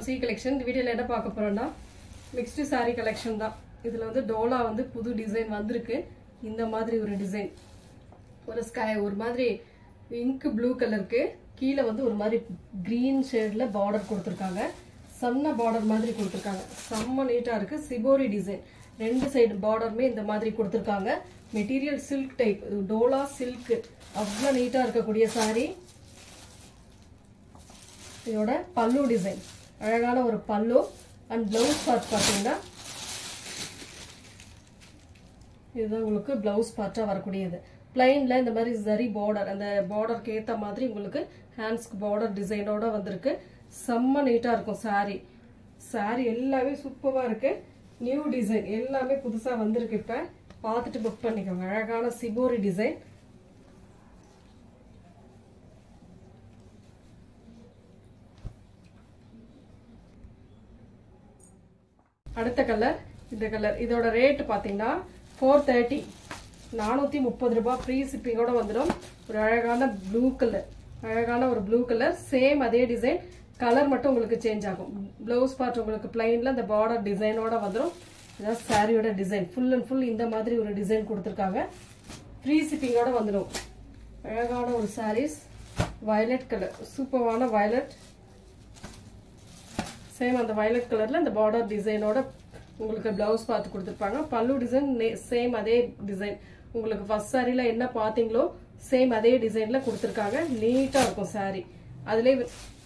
C collection இந்த வீடியோல என்ன பார்க்க போறோம்னா மிக்ஸ்டு saree கலெக்ஷன் தான். இதுல வந்து டோலா வந்து புது டிசைன் வந்திருக்கு. இந்த மாதிரி ஒரு டிசைன், ஒரு ஸ்கை ஒரு மாதிரி இங்க் ப்ளூ கலருக்கு கீழே வந்து ஒரு மாதிரி கிரீன் ஷேட்ல பார்டர் கொடுத்துருக்காங்க. சன்ன பார்டர் மாதிரி கொடுத்துருக்காங்க. செம்ம நீட்டா இருக்கு. சிபோரி டிசைன், ரெண்டு சைடு பார்டருமே இந்த மாதிரி கொடுத்துருக்காங்க. Material silk type, Dola silk, அவ்வளோ நீட்டா இருக்கக்கூடிய saree. இதோட பல்லு டிசைன், அழகான ஒரு பல்லு அண்ட் பிளவுஸ் பார்ட் பார்த்தீங்கன்னா இதுதான் உங்களுக்கு பிளவுஸ் பார்ட்டா வரக்கூடியது. பிளைன்ல இந்த மாதிரி ஜரி பார்டர், அந்த பார்டருக்கு ஏற்ற மாதிரி உங்களுக்கு ஹேண்ட்ஸ்க்கு பார்டர் டிசைனோட வந்திருக்கு. செம்ம நீட்டா இருக்கும் saree. saree எல்லாமே சூப்பரா இருக்கு. நியூ டிசைன் எல்லாமே புதுசா வந்திருக்கு. இப்ப பார்த்துட்டு புக் பண்ணிக்கோங்க. அழகான சிபோரி டிசைன். அடுத்த கலர், இந்த கலர். இதோட ரேட் பாத்தீங்கன்னா 430, 430 ரூபாய். ஃப்ரீ ஷிப்பிங்கோட வந்துடும். ஒரு அழகான ப்ளூ கலர், அழகான ஒரு ப்ளூ கலர். சேம் அதே டிசைன், கலர் மட்டும் உங்களுக்கு சேஞ்ச் ஆகும். பிளவுஸ் பார்ட் உங்களுக்கு பிளைன்ல இந்த பார்டர் டிசைனோட வந்துடும். இதான் சாரியோட டிசைன். ஃபுல் அண்ட் ஃபுல் இந்த மாதிரி ஒரு டிசைன் கொடுத்துருக்காங்க. ஃப்ரீ ஷிப்பிங்கோட வந்துடும். அழகான ஒரு சாரீஸ். வயலட் கலர், சூப்பரான வயலட். சேம் அந்த வயலட் கலர்ல இந்த பார்டர் டிசைனோட உங்களுக்கு பிளவுஸ் பார்த்து கொடுத்துருப்பாங்க. பல்லு டிசைன் சேம் அதே டிசைன். உங்களுக்கு ஃபர்ஸ்ட் சாரில என்ன பாத்தீங்களோ சேம் அதே டிசைன்ல கொடுத்துருக்காங்க. நீட்டா இருக்கும் சாரி. அதுல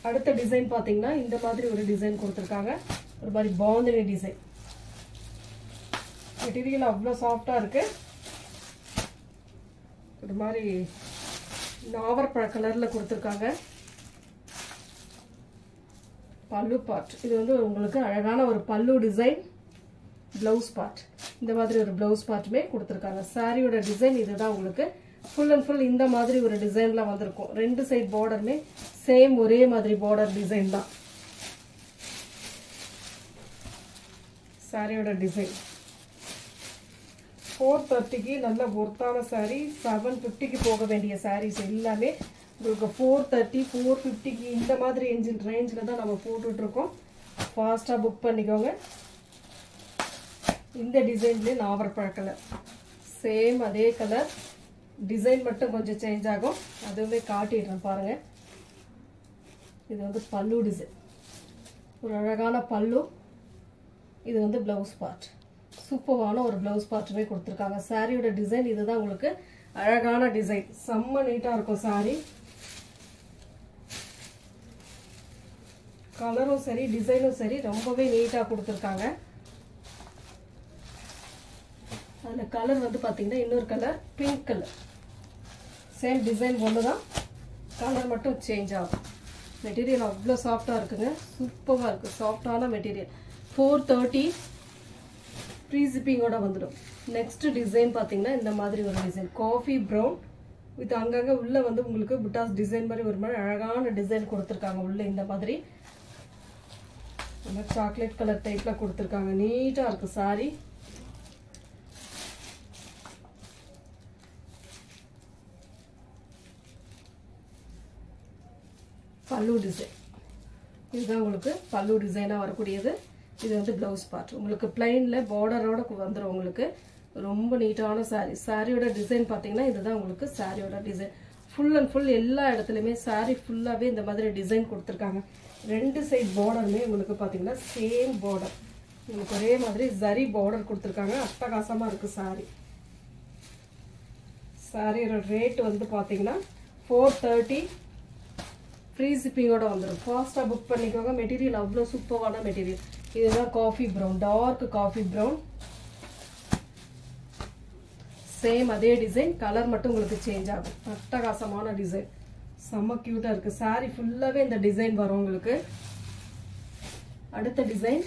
அடுத்த டிசைன் பாத்தீங்கன்னா இந்த மாதிரி ஒரு டிசைன் கொடுத்துருக்காங்க. ஒரு மாதிரி பாந்தினி டிசைன். மெட்டீரியல் அவ்வளவு சாஃப்டா இருக்கு. ஒரு மாதிரி நாவற்பழ கலர்ல கொடுத்துருக்காங்க. பல்லு பார்ட், இது வந்து உங்களுக்கு அழகான ஒரு பல்லு டிசைன். பிளவுஸ் பார்ட், இந்த மாதிரி ஒரு பிளவுஸ் பார்ட்டுமே கொடுத்துருக்காங்க. சாரியோட டிசைன் இதுதான். உங்களுக்கு ஃபுல் அண்ட் ஃபுல் இந்த மாதிரி ஒரு டிசைன்ல வந்திருக்கும். ரெண்டு சைட் பார்டருமே சேம் ஒரே மாதிரி பார்டர் டிசைன் தான். சாரியோட டிசைன் 430க்கு நல்ல ஒர்த்தான சாரி. 750க்கு போக வேண்டிய சாரீஸ் எல்லாமே உங்களுக்கு 430, 450க்கு இந்த மாதிரி ரேஞ்சில் தான் நம்ம போட்டுட்டு இருக்கோம். ஃபாஸ்டா புக் பண்ணிக்கோங்க. இந்த டிசைன்லேயே நாவற்பழ கலர், சேம் அதே கலர். டிசைன் மட்டும் கொஞ்சம் சேஞ்ச் ஆகும். அதுவுமே காட்டிடுறேன் பாருங்க. இது வந்து பல்லு டிசைன், ஒரு அழகான பல்லு. இது வந்து பிளவுஸ் பார்ட். சூப்பரான ஒரு பிளவுஸ் பார்ட்டுமே கொடுத்துருக்காங்க. சாரியோட டிசைன் இதுதான். உங்களுக்கு அழகான டிசைன், செம்ம நீட்டா இருக்கும் சாரி. கலரும் சரி, டிசைனும் சரி, ரொம்பவே நீட்டா கொடுத்துருக்காங்க. அதுல கலர் வந்து பாத்தீங்கன்னா இன்னொரு colour pink colour. Same design ஒண்ணுதான், கலர் மட்டும் சேஞ்ச் ஆகும். மெட்டீரியல் அவ்வளோ சாஃப்டா இருக்குங்க. சூப்பரா இருக்கு. சாஃப்டான மெட்டீரியல். 430 ஃப்ரீ ஷிப்பிங்கோட வந்துடும். நெக்ஸ்ட் டிசைன் பாத்தீங்கன்னா இந்த மாதிரி ஒரு டிசைன், காஃபி ப்ரௌன் வித் அங்கங்க உள்ள வந்து உங்களுக்கு புட்டாஸ் டிசைன் மாதிரி ஒரு மாதிரி அழகான டிசைன் கொடுத்துருக்காங்க. உள்ள இந்த மாதிரி சாக்லேட் கலர் டைப்ல கொடுத்துருக்காங்க. நீட்டா இருக்கு சாரி. பல்லு டிசைன், இதுதான் உங்களுக்கு பல்லு டிசைனா வரக்கூடியது. இது வந்து பிளவுஸ் பார்ட். உங்களுக்கு பிளைன்ல பார்டரோட வந்துடும். உங்களுக்கு ரொம்ப நீட்டான சாரி. சாரியோட டிசைன் பாத்தீங்கன்னா இதுதான் உங்களுக்கு சாரியோட டிசைன். ஃபுல் அண்ட் ஃபுல் எல்லா இடத்துலயுமே சாரி ஃபுல்லாவே இந்த மாதிரி டிசைன் கொடுத்துருக்காங்க. ரெண்டு சைட் பார்டருமே உங்களுக்கு பாத்தீங்கன்னா சேம் பார்டர். உங்களுக்கு ஒரே மாதிரி ஜரி பார்டர் கொடுத்துருக்காங்க. அட்டகாசமா இருக்கு சாரி. சாரியோட ரேட் வந்து பாத்தீங்கன்னா 430 ஃப்ரீ ஷிப்பிங்கோட வந்துடும். ஃபாஸ்டா புக் பண்ணிக்கோங்க. மெட்டீரியல் அவ்வளோ சூப்பரான மெட்டீரியல். இதுதான் coffee brown, dark coffee brown. Same அதே டிசைன், கலர் மட்டும் உங்களுக்கு சேஞ்ச் ஆகும். அட்டகாசமான டிசைன், செம்ம கியூட்டா இருக்கு. சாரி ஃபுல்லாவே இந்த டிசைன் வரும் உங்களுக்கு. அடுத்த டிசைன்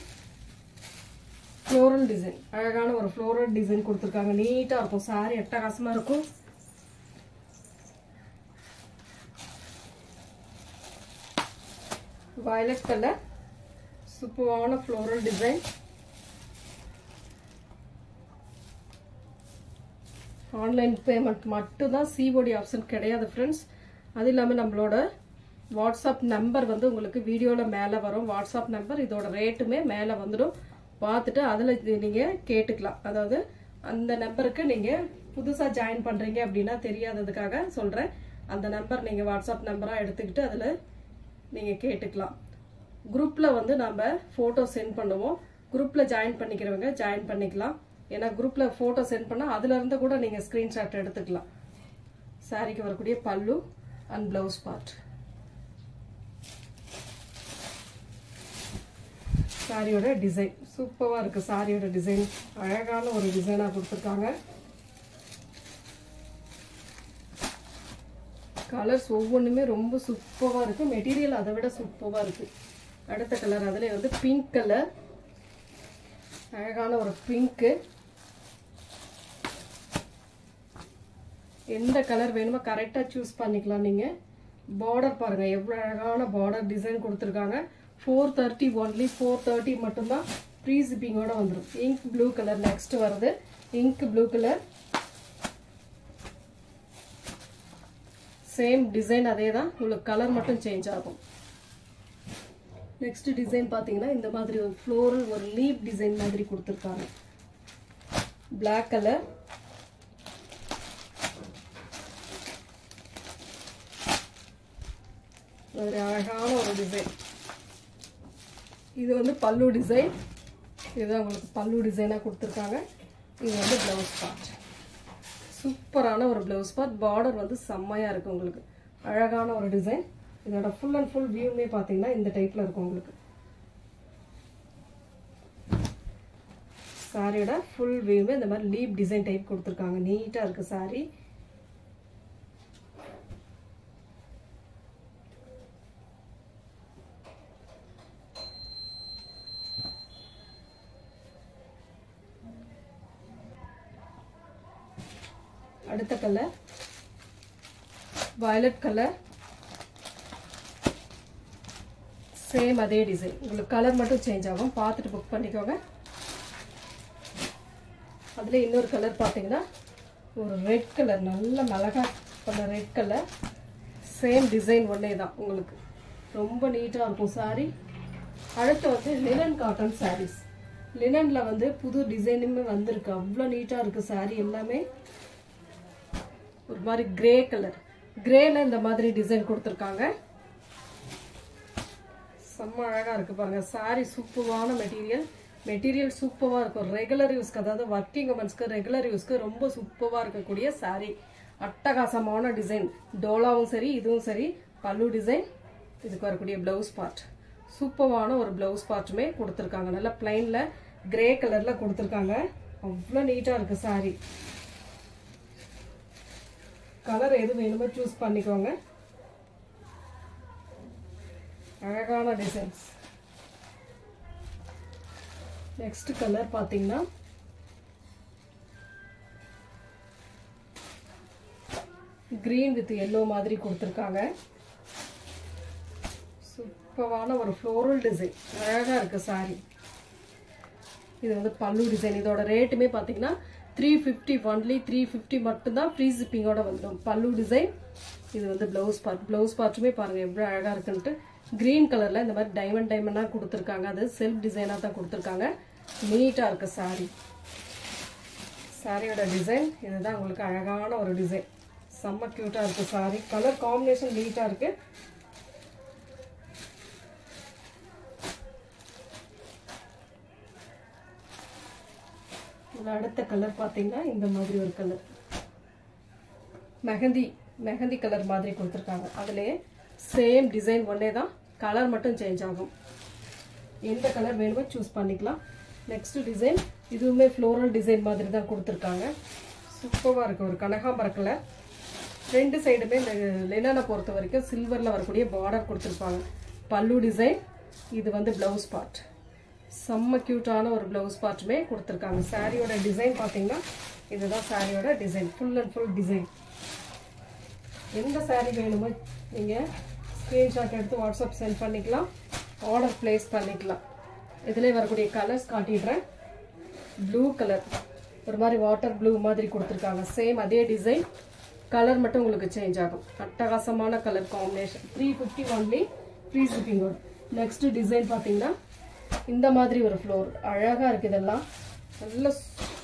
ஃப்ளோரல் டிசைன், அழகான ஒரு ஃப்ளோரல் டிசைன் கொடுத்துருக்காங்க. நீட்டா இருக்கும் சாரி, அட்டகாசமா இருக்கும். வயலட் கலர், சூப்பரான ஃப்ளோரல் டிசைன். ஆன்லைன் பேமெண்ட் மட்டும் தான், சிஓடி ஆப்ஷன் கிடையாது ஃப்ரெண்ட்ஸ். அது இல்லாமல் நம்மளோட வாட்ஸ்அப் நம்பர் வந்து உங்களுக்கு வீடியோவில் மேலே வரும். வாட்ஸ்அப் நம்பர் இதோட ரேட்டுமே மேலே வந்துடும். பார்த்துட்டு அதில் நீங்கள் கேட்டுக்கலாம். அதாவது அந்த நம்பருக்கு நீங்கள் புதுசாக ஜாயின் பண்ணுறீங்க அப்படின்னா தெரியாததுக்காக சொல்கிறேன். அந்த நம்பர் நீங்கள் வாட்ஸ்அப் நம்பராக எடுத்துக்கிட்டு அதில் நீங்கள் கேட்டுக்கலாம். குரூப்பில் வந்து நம்ம ஃபோட்டோ சென்ட் பண்ணுவோம். குரூப்பில் ஜாயின் பண்ணிக்கிறவங்க ஜாயின் பண்ணிக்கலாம். ஏன்னா குரூப்பில் ஃபோட்டோ சென்ட் பண்ணால் அதுலேருந்து கூட நீங்கள் ஸ்க்ரீன்ஷாட் எடுத்துக்கலாம். சாரிக்கு வரக்கூடிய பல்லு அண்ட் ப்ளவுஸ் பார்ட். சாரியோட டிசைன் சூப்பராக இருக்குது. சாரியோட டிசைன் அழகான ஒரு டிசைனாக கொடுத்துருக்காங்க. கலர்ஸ் ஒவ்வொன்றுமே ரொம்ப சூப்பராக இருக்குது. மெட்டீரியல் அதை விட சூப்பராக இருக்குது. அடுத்த கலர் அதில் வந்து பிங்க் கலர், அழகான ஒரு பிங்க்கு. எந்த கலர் வேணுமோ கரெக்டாக சூஸ் பண்ணிக்கலாம் நீங்கள். பார்டர் பாருங்கள் எவ்வளோ அழகான பார்டர் டிசைன் கொடுத்துருக்காங்க. 430 ஒன்லி 430 மட்டும்தான். ஃப்ரீ ஷிப்பிங்கோட வந்துடும். இங்க் ப்ளூ கலர் நெக்ஸ்ட் வருது. Ink blue colour same design அதே தான், உங்களுக்கு கலர் மட்டும் சேஞ்ச் ஆகும். நெக்ஸ்ட் டிசைன் பார்த்தீங்கன்னா இந்த மாதிரி ஒரு ஃப்ளோரல் ஒரு லீப் டிசைன் மாதிரி கொடுத்துருக்காங்க. பிளாக் கலர், ஒரு அழகான ஒரு டிசைன். இது வந்து பல்லு டிசைன். இதுதான் உங்களுக்கு பல்லு டிசைனாக கொடுத்துருக்காங்க. இது வந்து ப்ளவுஸ் பார்ட். சூப்பரான ஒரு ப்ளவுஸ் பார்ட். பார்டர் வந்து செம்மையாக இருக்குது. உங்களுக்கு அழகான ஒரு டிசைன். இதோட ஃபுல் அண்ட் ஃபுல் வியூமே பார்த்தீங்கன்னா இந்த டைப்பில் இருக்கும். உங்களுக்கு சாரியோட ஃபுல் வியூமே இந்த மாதிரி லீப் டிசைன் டைப் கொடுத்துருக்காங்க. நீட்டாக இருக்குது சாரி. அடுத்த கலர் வயலட் கலர். சேம் அதே டிசைன். உங்களுக்கு கலர் மட்டும் சேஞ்ச் ஆகும். பார்த்துட்டு புக் பண்ணிக்கோங்க. அதில் இன்னொரு கலர் பார்த்தீங்கன்னா ஒரு ரெட் கலர், நல்ல மிளகா colour red colour. Same design ஒன்றே தான். உங்களுக்கு ரொம்ப நீட்டாக இருக்கும் சாரி. அடுத்து வந்து லினன் காட்டன் சாரீஸ். லினனில் வந்து புது டிசைனுமே வந்திருக்கு. அவ்வளோ நீட்டாக இருக்குது சாரி எல்லாமே. ஒரு மாதிரி கிரே கலர், கிரேல இந்த மாதிரி டிசைன் கொடுத்துருக்காங்க. செம்ம அழகாக இருக்குது பாருங்கள். சாரி சூப்பரான மெட்டீரியல். மெட்டீரியல் சூப்பராக இருக்கும். ரெகுலர் யூஸ்க்கு, அதாவது ஒர்க்கிங் உமன்ஸ்க்கு ரெகுலர் யூஸ்க்கு ரொம்ப சூப்பராக இருக்கக்கூடிய சாரி. அட்டகாசமான டிசைன். டோலாவும் சரி இதுவும் சரி. பல்லு டிசைன். இதுக்கு வரக்கூடிய ப்ளவுஸ் பார்ட். சூப்பரான ஒரு ப்ளவுஸ் பார்ட்டுமே கொடுத்துருக்காங்க. நல்லா பிளைனில் கிரே கலரில் கொடுத்துருக்காங்க. அவ்வளோ நீட்டாக இருக்குது சாரி. கலர் எது வேணுமோ சூஸ் பண்ணிக்கோங்க. அழகான டிசைன்ஸ். நெக்ஸ்ட் கலர் பார்த்தீங்கன்னா கிரீன் வித் எல்லோ மாதிரி கொடுத்துருக்காங்க. சூப்பரான ஒரு ஃப்ளோரல் டிசைன். அழகாக இருக்குது சாரி. இது வந்து பல்லு டிசைன். இதோட ரேட்டுமே பார்த்தீங்கன்னா 350 ஒன்லி 350 மட்டும்தான். ஃப்ரீ ஷிப்பிங்கோட வந்துடும். பல்லு டிசைன். இது வந்து ப்ளவுஸ் பார்ட். ப்ளவுஸ் பார்ட்டுமே பாருங்கள் எவ்வளோ அழகாக இருக்குன்ட்டு. க்ரீன் கலரில் இந்த மாதிரி டைமண்டாக கொடுத்துருக்காங்க. அது செல்ஃப் டிசைனாக தான் கொடுத்துருக்காங்க. நீட்டாக இருக்குது சாரி. சாரியோட டிசைன் இதுதான். உங்களுக்கு அழகான ஒரு டிசைன். செம்ம க்யூட்டாக இருக்குது சாரி. கலர் காம்பினேஷன் நீட்டாக இருக்குது. அடுத்த கலர் பார்த்தீங்கன்னா இந்த மாதிரி ஒரு கலர் மெஹந்தி கலர் மாதிரி கொடுத்துருக்காங்க. அதுலேயே சேம் டிசைன் ஒன்றே தான், கலர் மட்டும் சேஞ்ச் ஆகும். எந்த கலர் வேணுமோ சூஸ் பண்ணிக்கலாம். நெக்ஸ்ட் டிசைன் இதுவுமே ஃப்ளோரல் டிசைன் மாதிரி தான் கொடுத்துருக்காங்க. சூப்பராக இருக்குது. ஒரு கனகாம்பர கலர். ரெண்டு சைடுமே இந்த லினனை பொறுத்த வரைக்கும் சில்வரில் வரக்கூடிய பார்டர் கொடுத்துருப்பாங்க. பல்லு டிசைன். இது வந்து ப்ளவுஸ் பார்ட். செம்ம க்யூட்டான ஒரு ப்ளவுஸ் பார்ட்டுமே கொடுத்துருக்காங்க. சாரியோட டிசைன் பார்த்தீங்கன்னா இதுதான் சாரியோட design. Full and full design. எந்த சாரி வேணுமோ நீங்கள் ஸ்க்ரீன்ஷாட் எடுத்து வாட்ஸ்அப் சென்ட் பண்ணிக்கலாம். ஆர்டர் ப்ளேஸ் பண்ணிக்கலாம். இதில் வரக்கூடிய கலர்ஸ் காட்டிடுறேன். ப்ளூ கலர், ஒரு மாதிரி வாட்டர் ப்ளூ மாதிரி கொடுத்துருக்காங்க. சேம் அதே டிசைன். கலர் மட்டும் உங்களுக்கு சேஞ்ச் ஆகும். அட்டகாசமான கலர் காம்பினேஷன். 350 ஒன்லி ஃப்ரீ ஷிப்பிங்கோட. நெக்ஸ்ட் டிசைன் பார்த்தீங்கன்னா இந்த மாதிரி ஒரு ஃப்ளோர் அழகா இருக்கு. இதெல்லாம் நல்ல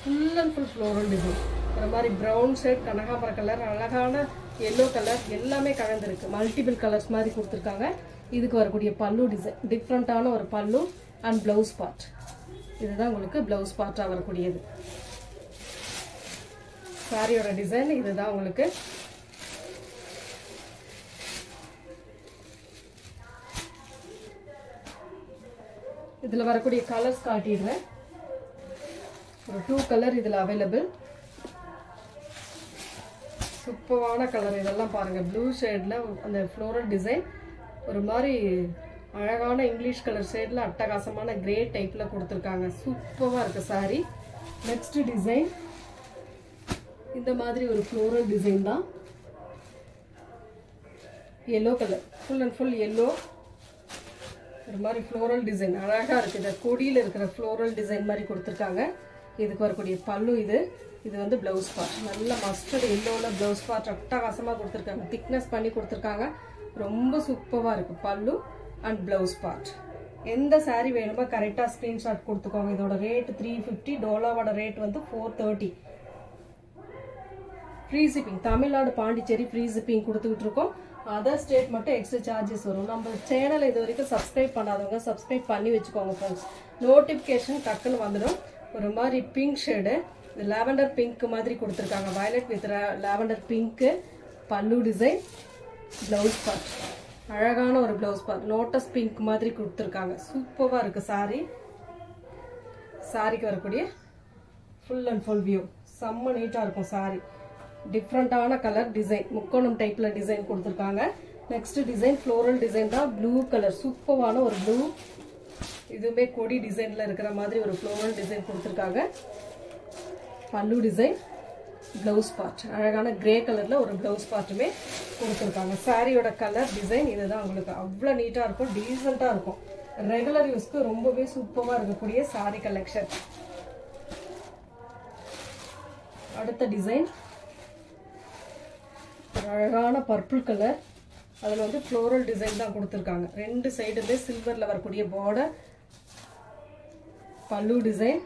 full and full floral design. இந்த மாதிரி ப்ரௌன் ஷேட், கனகாம்பர கலர், அழகான எல்லோ கலர் எல்லாமே கலந்துருக்கு. மல்டிபிள் கலர்ஸ் மாதிரி கொடுத்துருக்காங்க. இதுக்கு வரக்கூடிய பல்லு டிசைன் டிஃப்ரெண்டான ஒரு பல்லு அண்ட் பிளவுஸ் பார்ட். இதுதான் உங்களுக்கு பிளவுஸ் பார்ட்டா வரக்கூடியது. சாரியோட டிசைன் இதுதான் உங்களுக்கு. இதுல வரக்கூடிய கலர்ஸ் காட்டிடுறேன். ஒரு 2 கலர் இதுல அவைலபிள். சூப்பரான கலர் இதெல்லாம் பாருங்க. ப்ளூ ஷேட்ல அந்த ஃப்ளோரல் டிசைன் ஒரு மாதிரி அழகான இங்கிலீஷ் கலர் ஷேட்ல அட்டகாசமான கிரே டைப்ல கொடுத்துருக்காங்க. சூப்பரா இருக்கு சாரி. நெக்ஸ்ட் டிசைன் இந்த மாதிரி ஒரு ஃப்ளோரல் டிசைன் தான். yellow colour, full and full yellow. ஒரு மாதிரி ஃப்ளோரல் டிசைன் அழகா இருக்கு. இந்த கொடியில இருக்கிற ஃப்ளோரல் டிசைன் மாதிரி கொடுத்துருக்காங்க. இதுக்கு வரக்கூடிய பல்லு இது வந்து பிளவுஸ் பார்ட். நல்ல மஸ்டர்ட் எல்லோல பிளவுஸ் பார்ட் அட்டகாசமா கொடுத்துருக்காங்க. திக்னஸ் பண்ணி கொடுத்துருக்காங்க. ரொம்ப சூப்பரா இருக்கு பல்லு அண்ட் பிளவுஸ் பார்ட். எந்த சாரி வேணுமோ கரெக்டா ஸ்கிரீன்ஷாட் கொடுத்துக்கோங்க. இதோட ரேட் 350. டோலாவோட ரேட் வந்து 430. Free shipping. Tamil Nadu, Pondicherry free shipping கொடுத்துக்கிட்டு இருக்கோம். அதர் ஸ்டேட் மட்டும் எக்ஸ்ட்ரா சார்ஜஸ் வரும். நம்ம சேனலை இது வரைக்கும் சப்ஸ்கிரைப் பண்ணாதவங்க சப்ஸ்கிரைப் பண்ணி வச்சுக்கோங்க ஃப்ரெண்ட்ஸ். நோட்டிஃபிகேஷன் டக்குன்னு வந்துடும். ஒரு மாதிரி பிங்க் ஷேடு, லாவெண்டர் பிங்க் மாதிரி கொடுத்துருக்காங்க. Violet with lavender pink. பல்லு டிசைன், பிளவுஸ் பார்ட் அழகான ஒரு பிளவுஸ் பார்ட் லோட்டஸ் பிங்க் மாதிரி கொடுத்துருக்காங்க. சூப்பராக இருக்கு சாரி. சாரிக்கு வரக்கூடிய ஃபுல் அண்ட் ஃபுல் வியூ செம்ம நீட்டாக இருக்கும் சாரி. டிஃப்ரெண்டான கலர் டிசைன், முக்கோணம் டைப்ல டிசைன் கொடுத்துருக்காங்க. நெக்ஸ்ட் டிசைன் ஃப்ளோரல் டிசைன் தான். ப்ளூ கலர், சூப்பரான ஒரு ப்ளூ. இதுவுமே கொடி டிசைன்ல இருக்கிற மாதிரி ஒரு ஃப்ளோரல் டிசைன் கொடுத்துருக்காங்க. பல்லு டிசைன், பிளவுஸ் பார்ட் அழகான கிரே கலர்ல ஒரு பிளவுஸ் பார்ட்டுமே கொடுத்துருக்காங்க. சாரியோட கலர் டிசைன் இதுதான் உங்களுக்கு. அவ்வளோ நீட்டா இருக்கும், டீசெண்டா இருக்கும். ரெகுலர் யூஸ்க்கு ரொம்பவே சூப்பரா இருக்கக்கூடிய சாரி கலெக்ஷன். அடுத்த டிசைன் அழகான பர்பிள் கலர். அதில் வந்து ஃப்ளோரல் டிசைன் தான் கொடுத்துருக்காங்க. 2 சைடுமே சில்வர்ல வரக்கூடிய பார்டர். பல்லு டிசைன்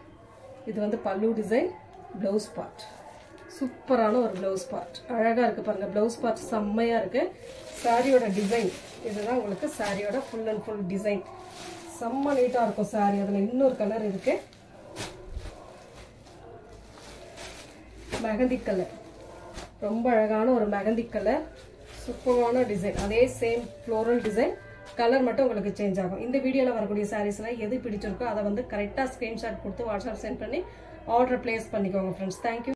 இது வந்து பல்லு டிசைன். பிளவுஸ் பார்ட் சூப்பரான ஒரு பிளவுஸ் பார்ட் அழகா இருக்கு பாருங்க. பிளவுஸ் பார்ட் செம்மையா இருக்கு. சாரியோட டிசைன் இதுதான் உங்களுக்கு. சாரியோட ஃபுல் அண்ட் ஃபுல் டிசைன் செம்ம நீட்டா இருக்கும் சாரி. அதுல இன்னொரு கலர் இருக்கு, மெகந்தி கலர். ரொம்ப அழகான ஒரு மெகந்தி கலர். சூப்பரான டிசைன். அதே சேம் ஃப்ளோரல் டிசைன். கலர் மட்டும் உங்களுக்கு சேஞ்ச் ஆகும். இந்த வீடியோல வரக்கூடிய சாரீஸ்ல எது பிடிச்சிருக்கோ அதை வந்து கரெக்டா ஸ்கிரீன்ஷாட் கொடுத்து வாட்ஸ்அப் சென்ட் பண்ணி ஆர்டர் பிளேஸ் பண்ணிக்கோங்க ஃப்ரெண்ட்ஸ். தேங்க்யூ.